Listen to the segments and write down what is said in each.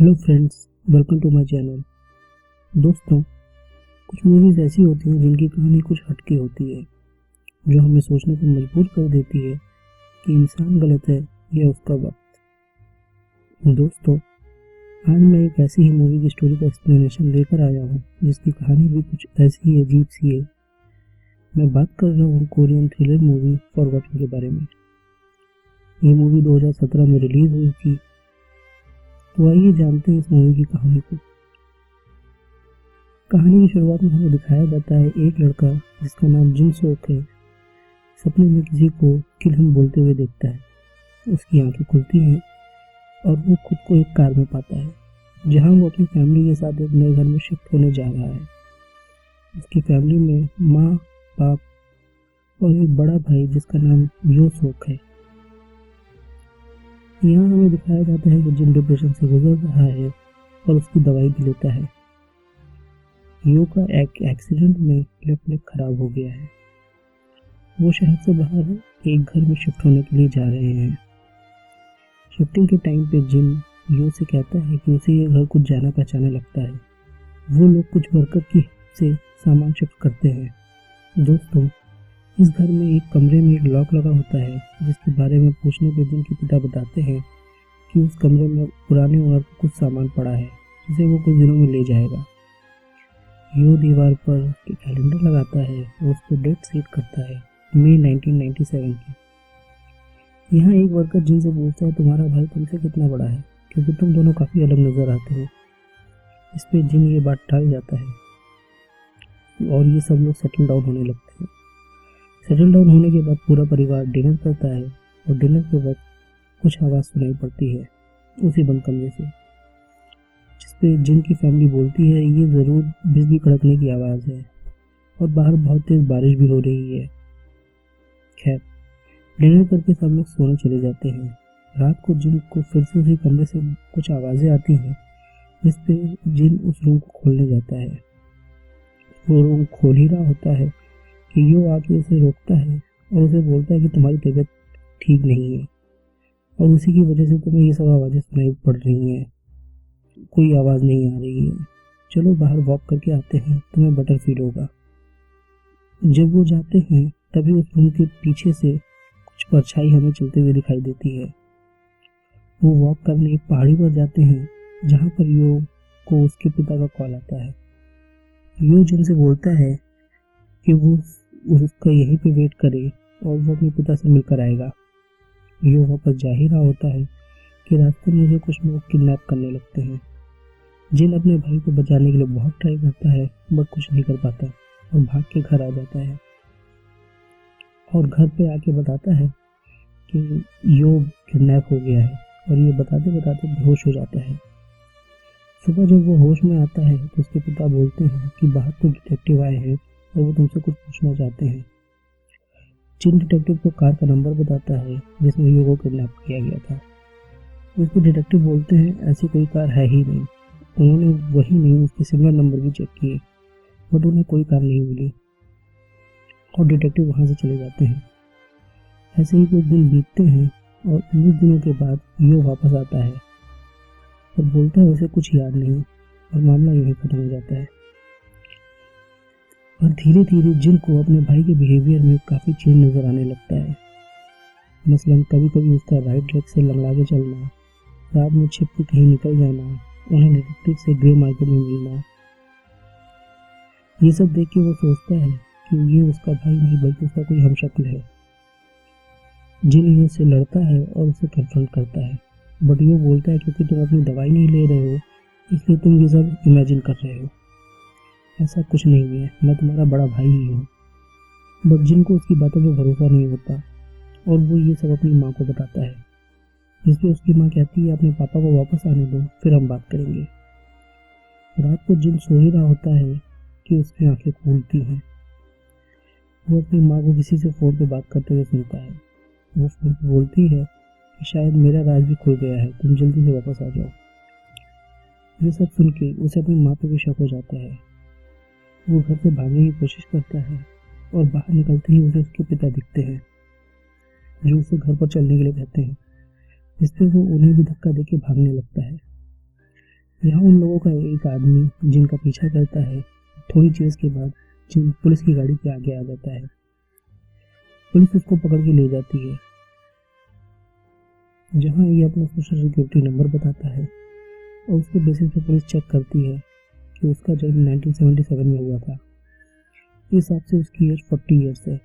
Hello friends, welcome to my channel. दोस्तों, कुछ movies ऐसी होती हैं जिनकी कहानी कुछ हटके होती है, जो हमें सोचने पर मजबूर कर देती है कि इंसान गलत है या उसका वक्त। दोस्तों, आज मैं एक ऐसी ही मूवी की स्टोरी का एक्सप्लेनेशन लेकर आया हूँ जिसकी कहानी भी कुछ ऐसी ही अजीब सी है। मैं बात कर रहा हूँ कोरियन थ्रिलर मूवी फॉरगॉटन के बारे में। ये मूवी 2017 में रिलीज हुई थी। तो आइए जानते हैं इस मूवी की कहानी को। कहानी की शुरुआत में हमें दिखाया जाता है एक लड़का जिसका नाम जिन सोक है, सपने में किसी को किल हिम बोलते हुए देखता है। उसकी आंखें खुलती हैं और वो खुद को एक कार में पाता है जहां वो अपनी फैमिली के साथ एक नए घर में शिफ्ट होने जा रहा है। उसकी फैमिली में माँ, बाप और एक बड़ा भाई जिसका नाम यो सोक है। यहाँ हमें दिखाया जाता है कि जिन डिप्रेशन से गुजर रहा है और उसकी दवाई भी लेता है। यो का एक एक्सीडेंट में लेफ्ट लेग खराब हो गया है। वो शहर से बाहर एक घर में शिफ्ट होने के लिए जा रहे हैं। शिफ्टिंग के टाइम पे जिन यो से कहता है कि उसे ये घर कुछ जाना पहचाना लगता है। वो लोग कुछ वर्कर की हेल्प से सामान शिफ्ट करते हैं। दोस्तों, इस घर में एक कमरे में एक लॉक लगा होता है जिसके बारे में पूछने पे जिन के पिता बताते हैं कि उस कमरे में पुराने ओनर का कुछ सामान पड़ा है जिसे वो कुछ दिनों में ले जाएगा। यो दीवार पर कैलेंडर लगाता है और उस पर डेट सेट करता है, मई 1997 की। यहाँ एक वर्कर जिन से पूछता है तुम्हारा भाई तुमसे कितना बड़ा है, क्योंकि तुम दोनों काफ़ी अलग नज़र आते हो। इस पे जिन ये बात टाल जाता है और ये सब लोग सेटल डाउन होने लगते हैं। सेटल डाउन होने के बाद पूरा परिवार डिनर करता है और डिनर के वक्त कुछ आवाज़ सुनाई पड़ती है उसी बंद कमरे से, जिसपे जिन की फैमिली बोलती है ये ज़रूर बिजली कड़कने की आवाज़ है और बाहर बहुत तेज़ बारिश भी हो रही है। खैर, डिनर करके सब लोग सोने चले जाते हैं। रात को जिन को फिर से उसी कमरे से कुछ आवाज़ें आती हैं, जिसपे जिन उस रूम को खोलने जाता है। वो रूम खोल ही रहा होता है कि यो आके उसे रोकता है और उसे बोलता है कि तुम्हारी तबीयत ठीक नहीं है और उसी की वजह से तुम्हें ये सब आवाज़ें सुनाई पड़ रही हैं। कोई आवाज़ नहीं आ रही है, चलो बाहर वॉक करके आते हैं, तुम्हें बेटर फील होगा। जब वो जाते हैं तभी उस रूम के पीछे से कुछ परछाई हमें चलते हुए दिखाई देती है। वो वॉक करने एक पहाड़ी पर जाते हैं जहाँ पर यो को उसके पिता का कॉल आता है। यो जिनसे बोलता है कि वो उसका यहीं पे वेट करे और वो अपने पिता से मिलकर आएगा। यो वापस जा ही रहा होता है कि रास्ते में उसे कुछ लोग किडनैप करने लगते हैं। जिन अपने भाई को बचाने के लिए बहुत ट्राई करता है बट कुछ नहीं कर पाता और भाग के घर आ जाता है और घर पे आके बताता है कि यो किडनैप हो गया है और ये बताते बताते बेहोश हो जाता है। सुबह जब वो होश में आता है तो उसके पिता बोलते हैं कि बाहर तो डिटेक्टिव आए हैं और वो तुमसे कुछ पूछना चाहते हैं। जिन डिटेक्टिव को कार का नंबर बताता है जिसमें यो को किडनैप किया गया था। उसको डिटेक्टिव बोलते हैं ऐसी कोई कार है ही नहीं। उन्होंने वही नहीं उसके सिग्नल नंबर भी चेक किए बट उन्हें कोई कार नहीं मिली और डिटेक्टिव वहाँ से चले जाते हैं। ऐसे ही कुछ दिन बीतते हैं और 19 दिनों के बाद यो वापस आता है और बोलता है उसे कुछ याद नहीं और मामला यहीं खत्म हो जाता है। और धीरे धीरे जिन को अपने भाई के बिहेवियर में काफ़ी चेंज नज़र आने लगता है। मसलन कभी कभी उसका राइट लेग से लंगड़ा के चलना, रात में छिप के कहीं निकल जाना, उन्हें डिटेक्टिव से ग्रे मार्केट में मिलना। ये सब देख के वो सोचता है कि ये उसका भाई नहीं बल्कि उसका कोई हमशक्ल है। जिन यो से लड़ता है और उसे कन्फ्रंट करता है बट यो बोलता है क्योंकि तुम अपनी दवाई नहीं ले रहे हो इसलिए तुम ये सब इमेजिन कर रहे हो। ऐसा कुछ नहीं है, मैं तुम्हारा बड़ा भाई ही हूँ। बट जिनको उसकी बातों पे भरोसा नहीं होता और वो ये सब अपनी माँ को बताता है, जिसपे उसकी माँ कहती है अपने पापा को वापस आने दो फिर हम बात करेंगे। रात को जिन सो ही रहा होता है कि उसकी आंखें खुलती हैं। वो अपनी माँ को किसी से फ़ोन पे बात करते हुए सुनता है। वो फ़ोन पे बोलती है कि शायद मेरा राज भी खुल गया है, तुम जल्दी से वापस आ जाओ। ये सब सुन के उसे अपनी माँ पे भी शक हो जाता है। वो घर से भागने की कोशिश करता है और बाहर निकलते ही उसे उसके पिता दिखते हैं जो उसे घर पर चलने के लिए कहते हैं, जिसपे वो उन्हें भी धक्का देके भागने लगता है। यहाँ उन लोगों का एक आदमी जिनका पीछा करता है, थोड़ी चेस के बाद जिन पुलिस की गाड़ी के आगे आ जाता है। पुलिस उसको पकड़ के ले जाती है, जहाँ ये अपना सोशल सिक्योरिटी नंबर बताता है और उसके बेसिस पे पुलिस चेक करती है कि उसका जन्म 1977 में हुआ था। इस हिसाब से उसकी एज 40 ईयर्स है,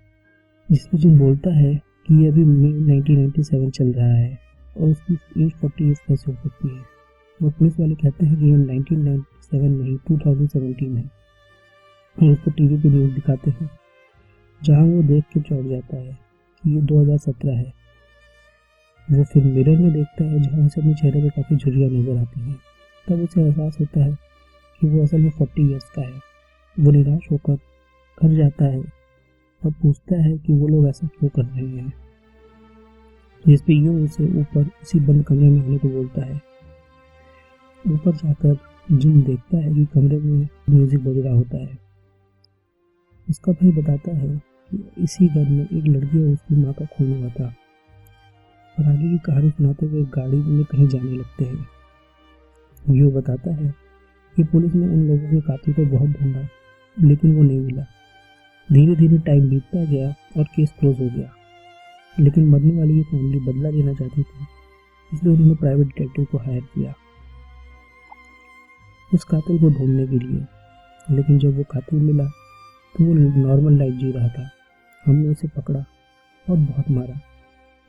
जिसमें जिन बोलता है कि ये अभी मई 1997 चल रहा है और उसकी एज 40 ईयर्स कैसे हो सकती है। और पुलिस वाले कहते हैं कि ये 1997 नहीं 2017 है और उसको टीवी पे न्यूज़ दिखाते हैं, जहाँ वो देख के चौंक जाता है कि ये 2017 है। वो फिर मिरर में देखता है, जहाँ उसे अपने चेहरे पे काफ़ी झुर्रियाँ नजर आती हैं। तब उसे एहसास होता है कि वो असल में 40 ईयर्स का है। वो निराश होकर घर जाता है और पूछता है कि वो लोग ऐसा क्यों कर रहे हैं, जिस पे यूं उसे ऊपर उसी बंद कमरे में आने को बोलता है। ऊपर जाकर जिन देखता है कि कमरे में म्यूजिक बज रहा होता है। उसका भाई बताता है कि इसी घर में एक लड़की और उसकी माँ का खून हुआ था, और आगे की कहानी सुनाते हुए गाड़ी में कहीं जाने लगते हैं। यो बताता है कि पुलिस ने उन लोगों के कातिल को बहुत ढूंढा, लेकिन वो नहीं मिला। धीरे धीरे टाइम बीतता गया और केस क्लोज हो गया, लेकिन मरने वाली की फैमिली बदला लेना चाहती थी, इसलिए उन्होंने प्राइवेट डिटेक्टिव को हायर किया उस कातिल को ढूंढने के लिए। लेकिन जब वो कातिल मिला तो वो नॉर्मल लाइफ जी रहा था। हमने उसे पकड़ा और बहुत मारा,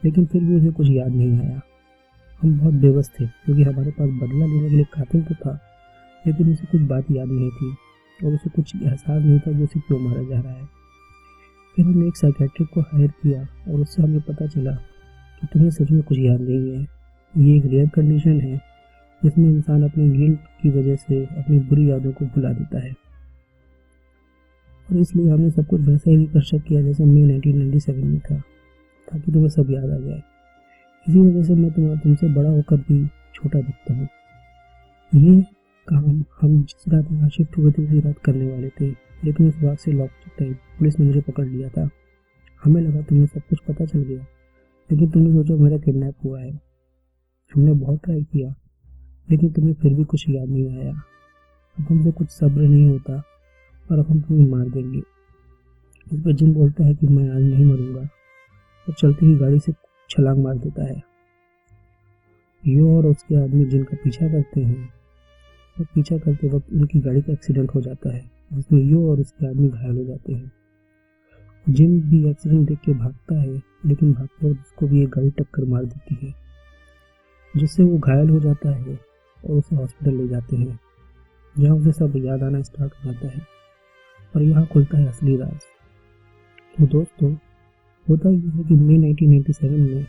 लेकिन फिर भी उसे कुछ याद नहीं आया। हम बहुत बेबस थे, क्योंकि हमारे पास बदला लेने के लिए कातिल तो था, लेकिन उसे कुछ बात याद नहीं थी और उसे कुछ एहसास नहीं था कि उसे क्यों मारा जा रहा है। फिर हमने एक साइकियाट्रिस्ट को हायर किया और उससे हमें पता चला कि तुम्हें सच में कुछ याद नहीं है। ये एक रेयर कंडीशन है जिसमें इंसान अपने गिल्ट की वजह से अपनी बुरी यादों को भुला देता है, और इसलिए हमने सब कुछ वैसा ही रिकंस्ट्रक्ट किया जैसे मई 1997 में था, ताकि तुम्हें सब याद आ जाए। इसी वजह से मैं तुमसे बड़ा होकर भी छोटा दिखता हूँ। ये काम हम जिस रात यहाँ शिफ्ट हुए थे उसी रात करने वाले थे, लेकिन उस बात से लौटते टाइम पुलिस ने मुझे पकड़ लिया था। हमें लगा तुम्हें सब कुछ पता चल गया, लेकिन तुमने सोचा मेरा किडनैप हुआ है। हमने बहुत ट्राई किया, लेकिन तुम्हें फिर भी कुछ याद नहीं आया। अब हमसे कुछ सब्र नहीं होता और अब हम तुम्हें मार देंगे। इस पर जिन बोलता है कि मैं आज नहीं मरूंगा, और चलती हुई गाड़ी से छलांग मार देता है। यो और उसके आदमी जिनका पीछा करते हैं, और पीछा करते वक्त उनकी गाड़ी का एक्सीडेंट हो जाता है, जिसमें यो और उसके आदमी घायल हो जाते हैं। जिन भी एक्सीडेंट देख के भागता है, लेकिन भागते वक्त उसको भी एक गाड़ी टक्कर मार देती है, जिससे वो घायल हो जाता है और उसे हॉस्पिटल ले जाते हैं, जहाँ उसे सब याद आना स्टार्ट हो जाता है। और यहाँ खुलता है असली राज। तो दोस्तों, होता ये है कि मई 1997 में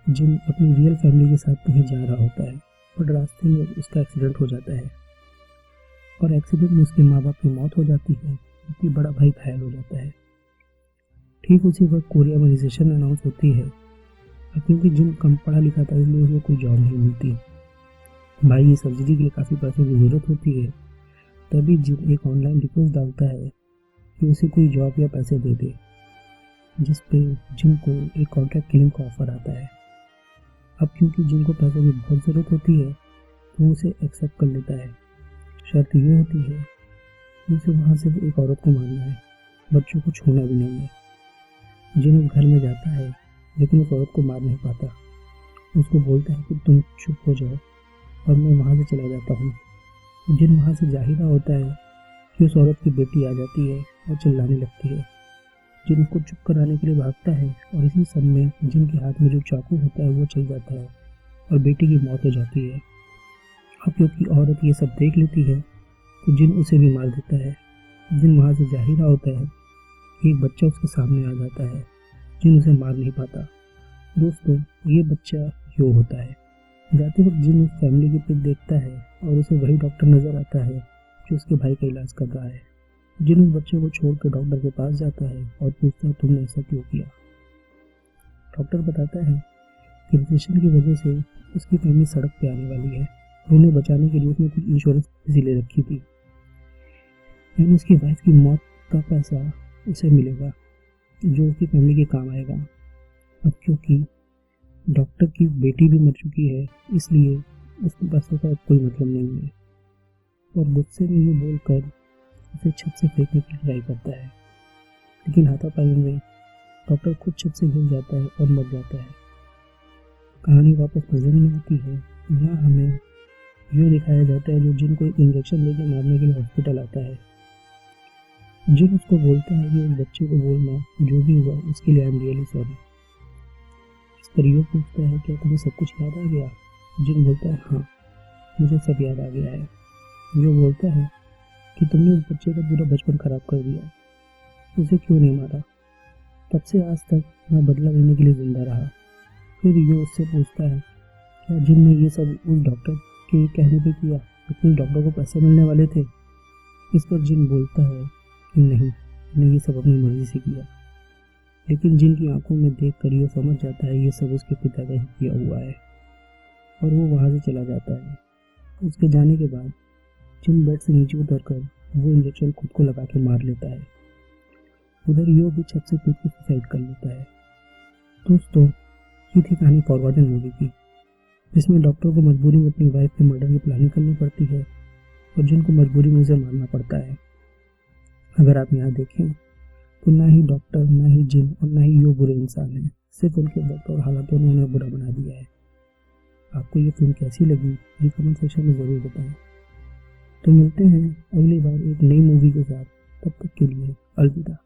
जिन अपनी रियल फैमिली के साथ कहीं जा रहा होता है, बट रास्ते में उसका एक्सीडेंट हो जाता है, और एक्सीडेंट में उसके माँ बाप की मौत हो जाती है, जबकि बड़ा भाई घायल हो जाता है। ठीक उसी वक्त कोरिया में रिसेशन अनाउंस होती है, क्योंकि जिन कम पढ़ा लिखा था इसलिए उसे कोई जॉब नहीं मिलती। भाई की सर्जरी के लिए काफ़ी पैसों की ज़रूरत होती है। तभी जिन एक ऑनलाइन रिक्वेस्ट डालता है कि उसे कोई जॉब या पैसे दे दे, जिस पे जिन को एक कॉन्ट्रैक्ट किलिंग का ऑफर आता है। अब क्योंकि जिनको पैसों की बहुत ज़रूरत होती है तो उसे एक्सेप्ट कर लेता है। शर्त ये होती है कि उसे वहाँ सिर्फ एक औरत को मारना है, बच्चों को छूना भी नहीं है। जिन उस घर में जाता है, लेकिन उस औरत को मार नहीं पाता। उसको बोलता है कि तुम चुप हो जाओ और मैं वहाँ से चला जाता हूँ। जिन वहाँ से जाहिर होता है कि उस औरत की बेटी आ जाती है और चिल्लाने लगती है। जिन उसको चुप कराने के लिए भागता है, और इसी समय जिनके हाथ में जो चाकू होता है वो चल जाता है और बेटी की मौत हो जाती है। अब क्योंकि औरत ये सब देख लेती है तो जिन उसे भी मार देता है। जिन वहाँ से जाहिर होता है, एक बच्चा उसके सामने आ जाता है, जिन उसे मार नहीं पाता। दोस्तों, ये बच्चा यो होता है। जाते वक्त जिन उस फैमिली की पिक देखता है और उसे वही डॉक्टर नजर आता है जो उसके भाई का इलाज कर रहा है। जिन उस बच्चे को छोड़कर डॉक्टर के पास जाता है और पूछता है तुमने ऐसा क्यों किया। डॉक्टर बताता है कि रिसेशन की वजह से उसकी फैमिली सड़क पे आने वाली है और उन्हें बचाने के लिए उसने कुछ इंश्योरेंस पॉलिसी ले रखी थी, यानी उसकी वाइफ की मौत का पैसा उसे मिलेगा जो उसकी फैमिली के काम आएगा। अब क्योंकि डॉक्टर की बेटी भी मर चुकी है, इसलिए उस पैसों का कोई मतलब नहीं है। और गुस्से में ये बोलकर उसे छत से फेंकने की ट्राई करता है, लेकिन हाथापाई में डॉक्टर खुद छत से गिर जाता है और मर जाता है। कहानी वापस प्रेजेंट में आती है। यहाँ हमें यो दिखाया जाता है जो जिन को इंजेक्शन लेके मारने के लिए हॉस्पिटल आता है। जिन उसको बोलता है कि उस बच्चे को बोलना जो भी हुआ उसके लिए आई एम रियली सॉरी। इस पर यो पूछता है क्या तुम्हें सब कुछ याद आ गया? जिन बोलता है हाँ मुझे सब याद आ गया है। यो बोलता है कि तुमने उस बच्चे का पूरा बचपन खराब कर दिया, उसे क्यों नहीं मारा? तब से आज तक मैं बदला लेने के लिए जिंदा रहा। फिर यो उससे पूछता है क्या जिन ने ये सब उस डॉक्टर के कहने पे किया, क्योंकि उस डॉक्टर को पैसे मिलने वाले थे? इस पर जिन बोलता है कि नहीं, मैंने ये सब अपनी मर्जी से किया। लेकिन जिन की आंखों में देख कर यो समझ जाता है ये सब उसके पिता का ही किया हुआ है और वो वहाँ से चला जाता है। उसके जाने के बाद जिन बेड से नीचे उतर कर वो इंजेक्शन खुद को लगा के मार लेता है। उधर यो भी छत से कूद के सुसाइड कर लेता है। दोस्तों, ये थी कहानी फॉरवर्डन मूवी की, जिसमें डॉक्टर को मजबूरी में अपनी वाइफ के मर्डर की प्लानिंग करनी पड़ती है और जिनको मजबूरी में उसे मारना पड़ता है। अगर आप यहाँ देखें तो ना ही डॉक्टर, ना ही जिन और ना ही यो बुरे इंसान हैं, सिर्फ उनके वक्त और हालातों ने उन्हें बुरा बना दिया है। आपको ये फिल्म कैसी लगी ये कमेंट सेक्शन में ज़रूर बताएं। तो मिलते हैं अगली बार एक नई मूवी के साथ, तब तक के लिए अलविदा।